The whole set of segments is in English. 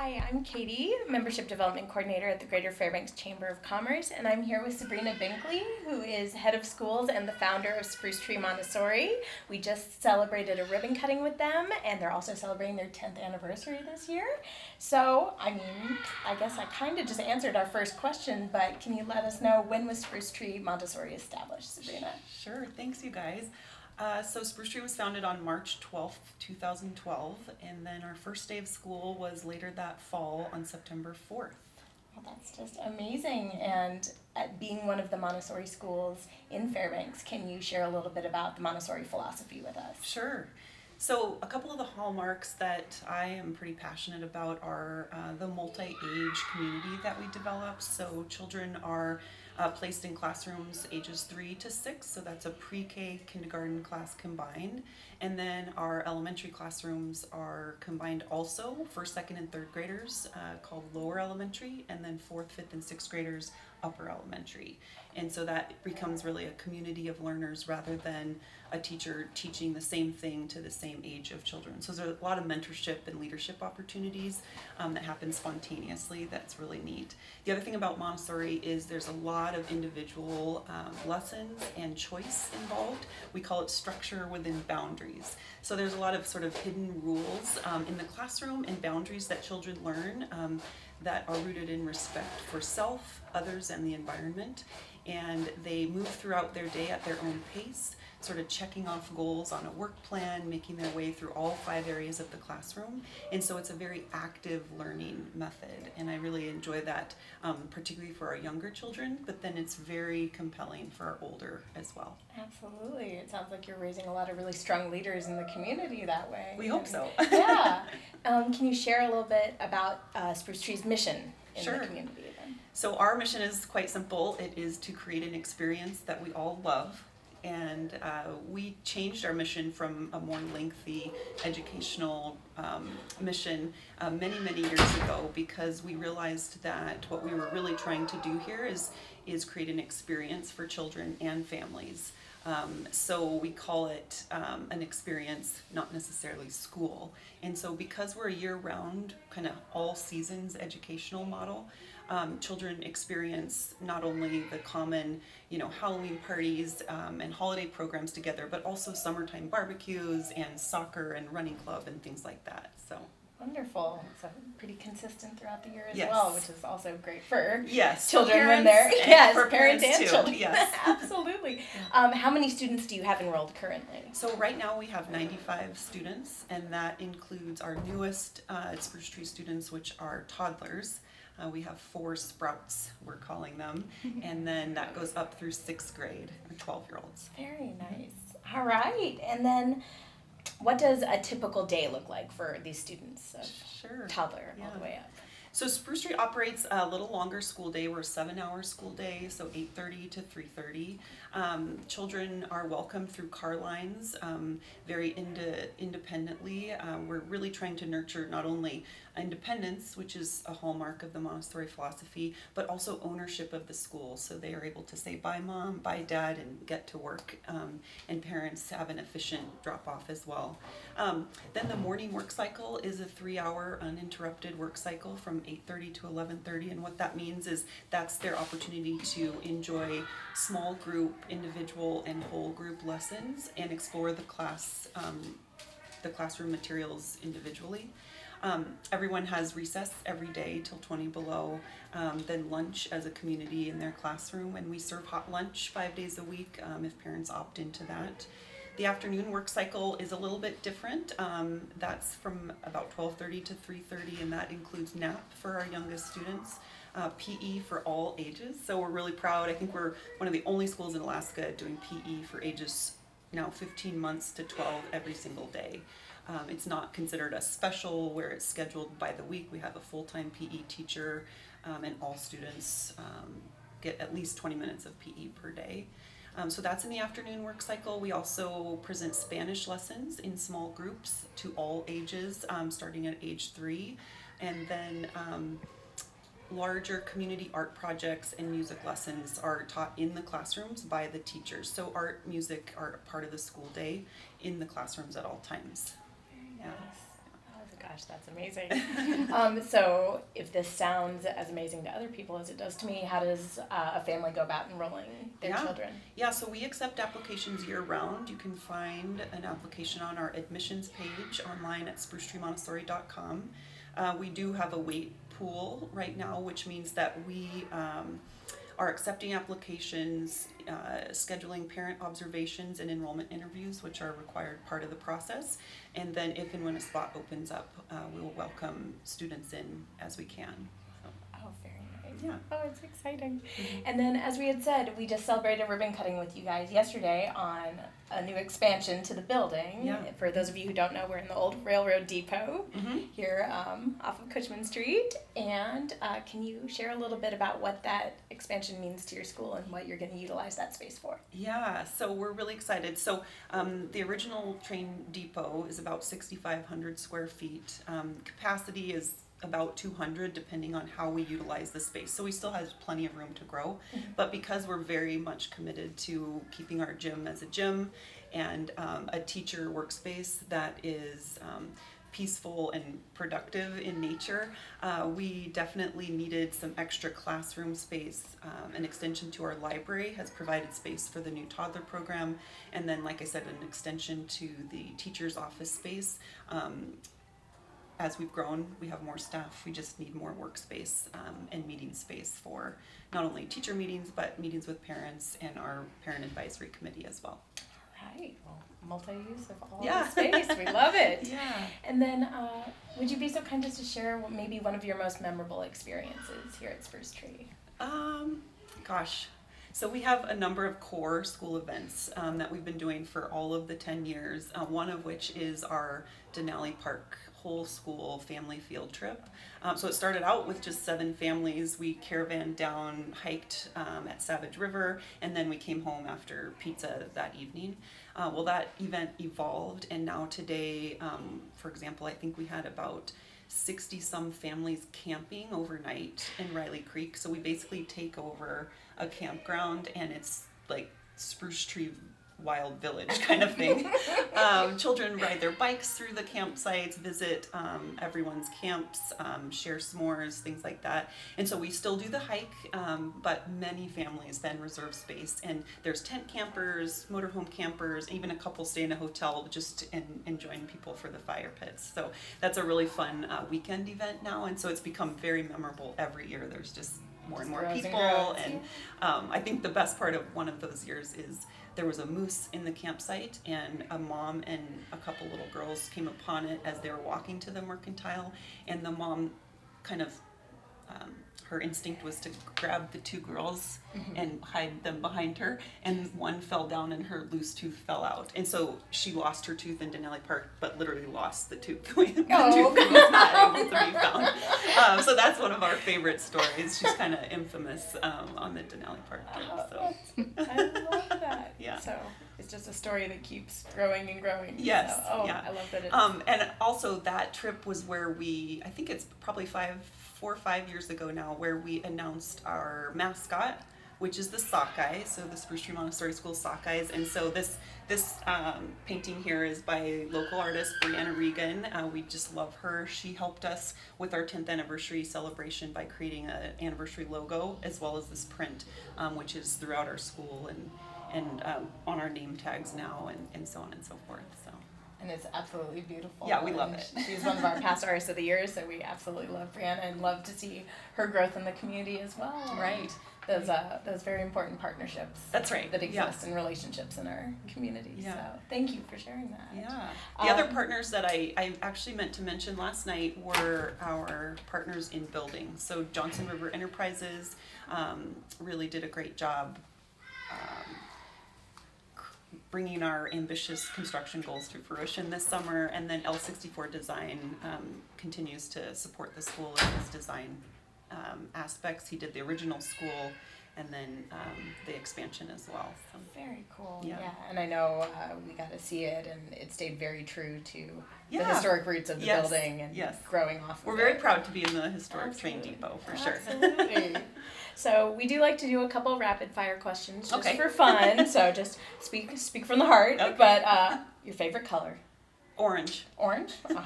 Hi, I'm Katie, Membership Development Coordinator at the Greater Fairbanks Chamber of Commerce, and I'm here with Sabrina Binkley, who is Head of Schools and the founder of Spruce Montessori. We just celebrated a ribbon cutting with them, and they're also celebrating their 10th anniversary this year. So, I guess I kind of just answered our first question, but can you let us know, when was Spruce Montessori established, Sabrina? Sure, thanks you guys. So Spruce Tree was founded on March 12th, 2012, and then our first day of school was later that fall on September 4th. Well, that's just amazing. And being one of the Montessori schools in Fairbanks, can you share a little bit about the Montessori philosophy with us? Sure. So a couple of the hallmarks that I am pretty passionate about are the multi-age community that we develop. So children are placed in classrooms ages 3 to 6, so that's a pre-K kindergarten class combined. And then our elementary classrooms are combined also for second and third graders, called lower elementary, and then fourth, fifth, and sixth graders, upper elementary. And so that becomes really a community of learners rather than a teacher teaching the same thing to the same age of children. So there's a lot of mentorship and leadership opportunities that happen spontaneously. That's really neat. The other thing about Montessori is there's a lot of individual lessons and choice involved. We call it structure within boundaries. So there's a lot of sort of hidden rules in the classroom and boundaries that children learn that are rooted in respect for self, others, and the environment. And they move throughout their day at their own pace, sort of checking off goals on a work plan, making their way through all 5 areas of the classroom. And so it's a very active learning method, and I really enjoy that, particularly for our younger children, but then it's very compelling for our older as well. Absolutely. It sounds like you're raising a lot of really strong leaders in the community that way. We hope so. Yeah. Can you share a little bit about Spruce Tree's mission in Sure. the community then? So our mission is quite simple. It is to create an experience that we all love. And we changed our mission from a more lengthy educational mission many years ago, because we realized that what we were really trying to do here is create an experience for children and families. So we call it an experience, not necessarily school. And so because we're a year-round, kind of all seasons educational model, children experience not only the common, Halloween parties and holiday programs together, but also summertime barbecues and soccer and running club and things like that. So. Wonderful. So pretty consistent throughout the year as Yes. well, which is also great for Yes, children parents when they're for parents and too. children. Yes. Absolutely. How many students do you have enrolled currently? So right now we have 95 students, and that includes our newest Spruce Tree students, which are toddlers. We have 4 Sprouts, we're calling them, and then that goes up through 6th grade, or 12-year-olds. Very nice. All right. And then what does a typical day look like for these students of Sure. toddler all Yeah. the way up? So Spruce Tree operates a little longer school day. We're a 7-hour school day, so 8:30 to 3:30. Children are welcome through car lines, very independently. We're really trying to nurture not only independence, which is a hallmark of the Montessori philosophy, but also ownership of the school. So they are able to say bye mom, bye dad, and get to work. And parents have an efficient drop off as well. Then the morning work cycle is a 3-hour uninterrupted work cycle from 8:30 to 11:30, and what that means is that's their opportunity to enjoy small group, individual, and whole group lessons and explore the classroom materials individually. Everyone has recess every day till 20 below, then lunch as a community in their classroom, and we serve hot lunch 5 days a week if parents opt into that. The afternoon work cycle is a little bit different. That's from about 12:30 to 3:30, and that includes nap for our youngest students, PE for all ages. So we're really proud. I think we're one of the only schools in Alaska doing PE for ages now 15 months to 12 every single day. It's not considered a special where it's scheduled by the week. We have a full-time PE teacher, and all students get at least 20 minutes of PE per day. So that's in the afternoon work cycle. We also present Spanish lessons in small groups to all ages, starting at age 3. And then larger community art projects and music lessons are taught in the classrooms by the teachers. So art, music are part of the school day in the classrooms at all times. Very Yeah. nice. That was Gosh, that's amazing. So if this sounds as amazing to other people as it does to me, how does a family go about enrolling their children? Yeah, so we accept applications year-round. You can find an application on our admissions page online at sprucetreemontessori.com. We do have a wait pool right now, which means that we are accepting applications, scheduling parent observations and enrollment interviews, which are a required part of the process. And then if and when a spot opens up, we will welcome students in as we can. Oh, very nice. Yeah. Oh, it's exciting. And then, as we had said, we just celebrated ribbon cutting with you guys yesterday on a new expansion to the building. Yeah. For those of you who don't know, we're in the old railroad depot here off of Cushman Street. And can you share a little bit about what that expansion means to your school and what you're going to utilize that space for? Yeah, so we're really excited. So the original train depot is about 6,500 square feet. Capacity is about 200 depending on how we utilize the space. So we still have plenty of room to grow, but because we're very much committed to keeping our gym as a gym and a teacher workspace that is peaceful and productive in nature, we definitely needed some extra classroom space. An extension to our library has provided space for the new toddler program, and then, like I said, an extension to the teacher's office space. As we've grown, we have more staff. We just need more workspace and meeting space for not only teacher meetings, but meetings with parents and our parent advisory committee as well. All right. Well, multi-use of all the space. We love it. Yeah. And then would you be so kind as to share maybe one of your most memorable experiences here at Spruce Tree? Gosh. So we have a number of core school events that we've been doing for all of the 10 years, one of which is our Denali Park whole school family field trip. So it started out with just 7 families. We caravanned down, hiked at Savage River, and then we came home after pizza that evening. Well, that event evolved, and now today, for example, I think we had about 60 some families camping overnight in Riley Creek. So we basically take over a campground, and it's like Spruce Tree Wild Village kind of thing. Children ride their bikes through the campsites, visit everyone's camps, share s'mores, things like that. And so we still do the hike, but many families then reserve space. And there's tent campers, motorhome campers, even a couple stay in a hotel just enjoying people for the fire pits. So that's a really fun weekend event now. And so it's become very memorable every year. There's just more and more people. And I think the best part of one of those years is there was a moose in the campsite, and a mom and a couple little girls came upon it as they were walking to the mercantile, and the mom kind of her instinct was to grab the 2 girls and hide them behind her, and one fell down and her loose tooth fell out, and so she lost her tooth in Denali Park, but literally lost the tooth. The tooth was not able to be found. So that's one of our favorite stories. She's kind of infamous on the Denali Park trip. So. I love that. Yeah. So it's just a story that keeps growing and growing. Yes. So, yeah. I love that. And also that trip was where I think it's probably 4 or 5 years ago now, where we announced our mascot, which is the sockeye, so the Spruce Tree Montessori School sockeyes. And so this painting here is by local artist Brianna Regan. We just love her. She helped us with our 10th anniversary celebration by creating an anniversary logo, as well as this print, which is throughout our school and on our name tags now, and so on and so forth. So. And it's absolutely beautiful. Yeah, we love it. She's one of our past artists of the year, so we absolutely love Brianna and love to see her growth in the community as well. Right. Those very important partnerships. That's right. That exist and relationships in our community. Yeah. So thank you for sharing that. Yeah. The other partners that I actually meant to mention last night were our partners in building. So Johnson River Enterprises really did a great job bringing our ambitious construction goals to fruition this summer, and then L64 Design continues to support the school in his design aspects. He did the original school and then the expansion as well. So. Very cool. Yeah. And I know we got to see it, and it stayed very true to the Yeah. historic roots of the Yes. building and Yes. growing off of We're it. very proud to be in the historic Absolutely. train depot for sure. Absolutely. So we do like to do a couple rapid fire questions just Okay. for fun. So just speak from the heart. Okay. But your favorite color? Orange. Orange? Oh, love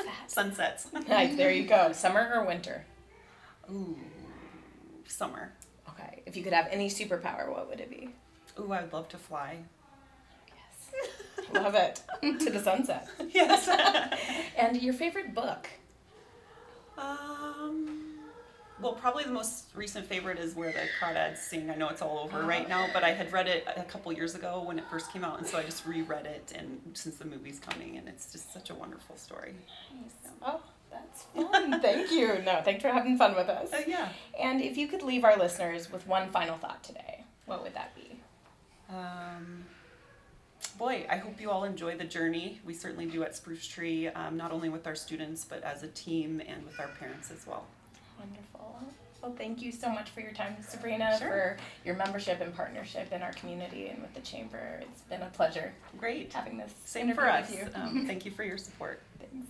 that. Sunsets. Nice, there you go. Summer or winter? Ooh, summer. Okay, if you could have any superpower, what would it be? Ooh, I'd love to fly. Yes. Love it. To the sunset. Yes. And your favorite book? Well, probably the most recent favorite is Where the Crawdads Sing. I know it's all over right now, but I had read it a couple years ago when it first came out, and so I just reread it, and since the movie's coming, and it's just such a wonderful story. Nice. Oh, that's fun. Thank you. No, thanks for having fun with us. Yeah. And if you could leave our listeners with one final thought today, what would that be? Boy, I hope you all enjoy the journey. We certainly do at Spruce Tree, not only with our students, but as a team and with our parents as well. Wonderful. Well, thank you so much for your time, Sabrina, Sure. for your membership and partnership in our community and with the Chamber. It's been a pleasure Great. having this Same for interview us. with you. Thank you for your support. Thanks.